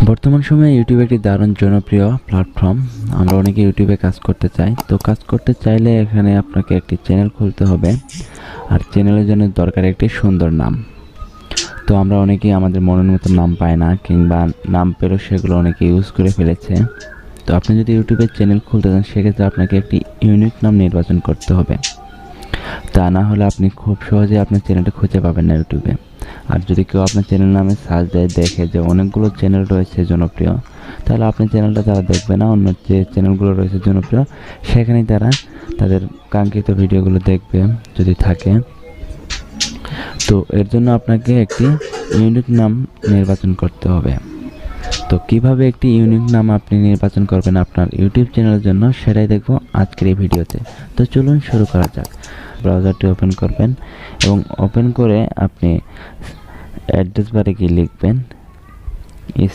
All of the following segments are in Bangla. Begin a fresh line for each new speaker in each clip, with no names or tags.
বর্তমান সময়ে ইউটিউব একটি দারুণ জনপ্রিয় প্ল্যাটফর্ম। আমরা অনেকে ইউটিউবে কাজ করতে চাই। তো কাজ করতে চাইলে এখানে আপনাকে একটি চ্যানেল খুলতে হবে, আর চ্যানেলের জন্য দরকার একটি সুন্দর নাম। তো আমরা অনেকেই আমাদের মনের মতো নাম পাই না, কিংবা নাম পেলেও সেগুলো অনেকে ইউজ করে ফেলেছে। তো আপনি যদি ইউটিউবে চ্যানেল খুলতে চান, সেক্ষেত্রে আপনাকে একটি ইউনিক নাম নির্বাচন করতে হবে। তা না হলে আপনি খুব সহজে আপনার চ্যানেলটা খুঁজে পাবেন না ইউটিউবে। আর যদি কেউ আপনার চ্যানেল নামে সার্চ দেয়, দেখে যে অনেকগুলো চ্যানেল রয়েছে জনপ্রিয়, তাহলে আপনার চ্যানেলটা তারা দেখবে না। অন্য যে চ্যানেলগুলো রয়েছে জনপ্রিয়, সেখানেই তারা তাদের কাঙ্ক্ষিত ভিডিওগুলো দেখবে যদি থাকে। তো এর জন্য আপনাকে একটি ইউনিক নাম নির্বাচন করতে হবে। তো কিভাবে একটি ইউনিক নাম আপনি নির্বাচন করবেন আপনার ইউটিউব চ্যানেলের জন্য, সেটাই দেখব আজকের এই ভিডিওতে। তো চলুন শুরু করা যাক। ব্রাউজারটি ওপেন করবেন এবং ওপেন করে আপনি অ্যাড্রেস বারে গিয়ে লিখবেন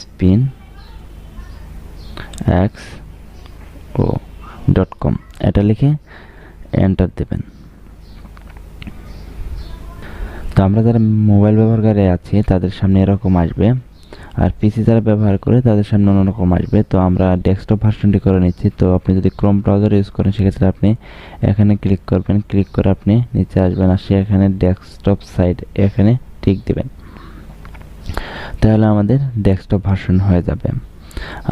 spinxo.com। এটা লিখে এন্টার দেবেন। তো আমরা যারা মোবাইল ব্যবহারকারী আছি তাদের সামনে এরকম আসবে, আর পিসি যারা ব্যবহার করে তাদের সামনে অন্যরকম আসবে। তো আমরা ডেস্কটপ ভার্সনটি করে নিচ্ছি। তো আপনি যদি ক্রোম ব্রাউজার ইউজ করেন, সেক্ষেত্রে আপনি এখানে ক্লিক করবেন। ক্লিক করে আপনি নিচে আসবেন, আসে এখানে ডেস্কটপ সাইড এখানে টিক দেবেন। তাহলে আমাদের ডেস্কটপ ভার্সন হয়ে যাবে।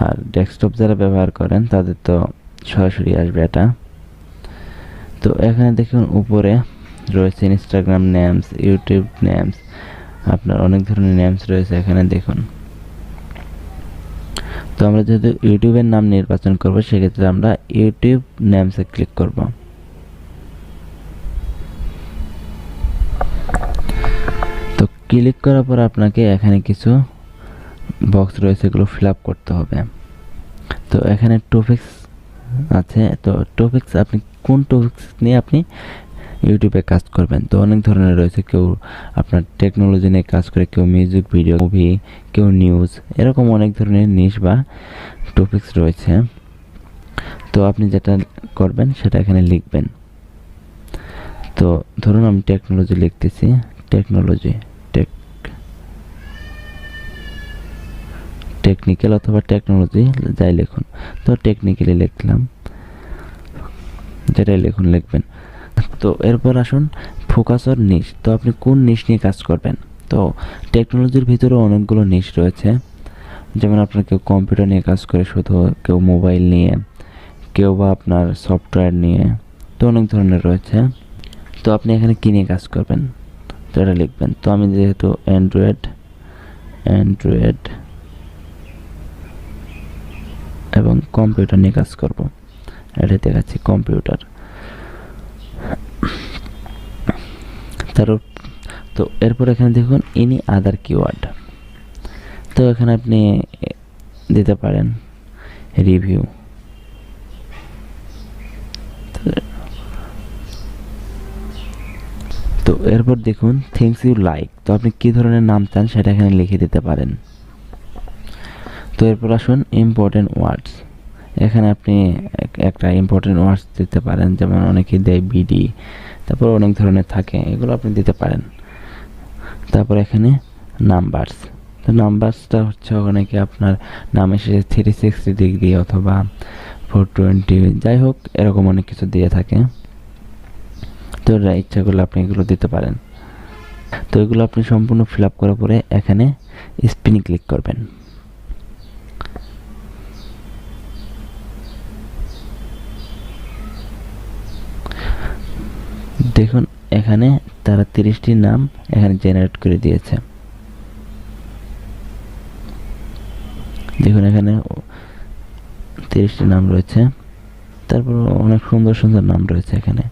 আর ডেস্কটপ যারা ব্যবহার করেন তাদের তো সরাসরি আসবে এটা। তো এখানে দেখুন উপরে রয়েছে ইনস্টাগ্রাম নেমস, ইউটিউব নেমস, আপনার অনেক ধরনের নেমস রয়েছে এখানে দেখুন। তো আমরা যেহেতু ইউটিউবের নাম নির্বাচন করব, সেক্ষেত্রে আমরা ইউটিউব নেমসে ক্লিক করব। তো ক্লিক করার পর আপনাকে এখানে কিছু বক্স রয়েছে, এগুলো ফিল আপ করতে হবে। তো এখানে টপিকস আছে। তো টপিকস আপনি কোন টপিকস নিয়ে আপনি ইউটিউবে কাজ করবেন। তো অনেক ধরনের রয়েছে, কেউ আপনার টেকনোলজি নিয়ে কাজ করে, কেউ মিউজিক ভিডিও, মুভি, কেউ নিউজ, এরকম অনেক ধরনের নিশ বা টপিকস রয়েছে। তো আপনি যেটা করবেন সেটা এখানে লিখবেন। তো ধরুন আমি টেকনোলজি লিখতেছি, টেকনোলজি, টেকনিক্যাল অথবা টেকনোলজি যাই লিখুন। তো টেকনিক্যালি লিখলাম, যেটাই লিখবেন। তো এরপর আসুন ফোকাস অর নিশ। তো আপনি কোন নিশ নিয়ে কাজ করবেন। তো টেকনোলজির ভিতরে অনেকগুলো নিশ রয়েছে, যেমন আপনার কেউ কম্পিউটার নিয়ে কাজ করে শুধু, কেউ মোবাইল নিয়ে, কেউ বা আপনার সফটওয়্যার নিয়ে। তো অনেক ধরনের রয়েছে। তো আপনি এখানে কী নিয়ে কাজ করবেন তো এটা লিখবেন। তো আমি যেহেতু অ্যান্ড্রয়েড এবং কম্পিউটার নিয়ে কাজ করব, এটা দেখাচ্ছি কম্পিউটার। তো এরপর এখানে দেখুন এনি আদার কিওয়ার্ড। তো এখানে আপনি দিতে পারেন রিভিউ। তো এরপর দেখুন থিংস ইউ লাইক। তো আপনি কী ধরনের নাম চান সেটা এখানে লিখে দিতে পারেন। তো এরপর আসুন ইম্পর্টেন্ট ওয়ার্ডস। এখানে আপনি একটা ইম্পর্টেন্ট ওয়ার্ডস দিতে পারেন, যেমন অনেকে দেয় বিডি, তারপর অনেক ধরনের থাকে, এগুলো আপনি দিতে পারেন। তারপর এখানে নাম্বারস। তো নাম্বারসটা হচ্ছে অনেকে আপনার নাম এসেছে 360 ডিগ্রি অথবা 420, যাই হোক এরকম অনেক কিছু দিয়ে থাকে। তো ইচ্ছা করলে আপনি এগুলো দিতে পারেন। তো এগুলো আপনি সম্পূর্ণ ফিল আপ করার পরে এখানে স্পিনে ক্লিক করবেন। দেখুন এখানে তারা 30টি নাম এখানে জেনারেট করে দিয়েছে। দেখুন এখানে 30টি নাম রয়েছে, তারপর অনেক সুন্দর সুন্দর নাম রয়েছে এখানে।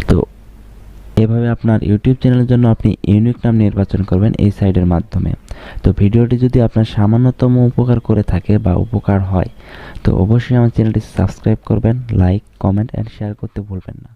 তো এভাবে আপনার ইউটিউব চ্যানেলের জন্য আপনি ইউনিক নাম নির্বাচন করবেন এই সাইটের মাধ্যমে। তো ভিডিওটি যদি আপনার সামান্যতম উপকার করে থাকে বা উপকার হয়, তো অবশ্যই আমার চ্যানেলটি সাবস্ক্রাইব করবেন, লাইক, কমেন্ট অ্যান্ড শেয়ার করতে ভুলবেন না।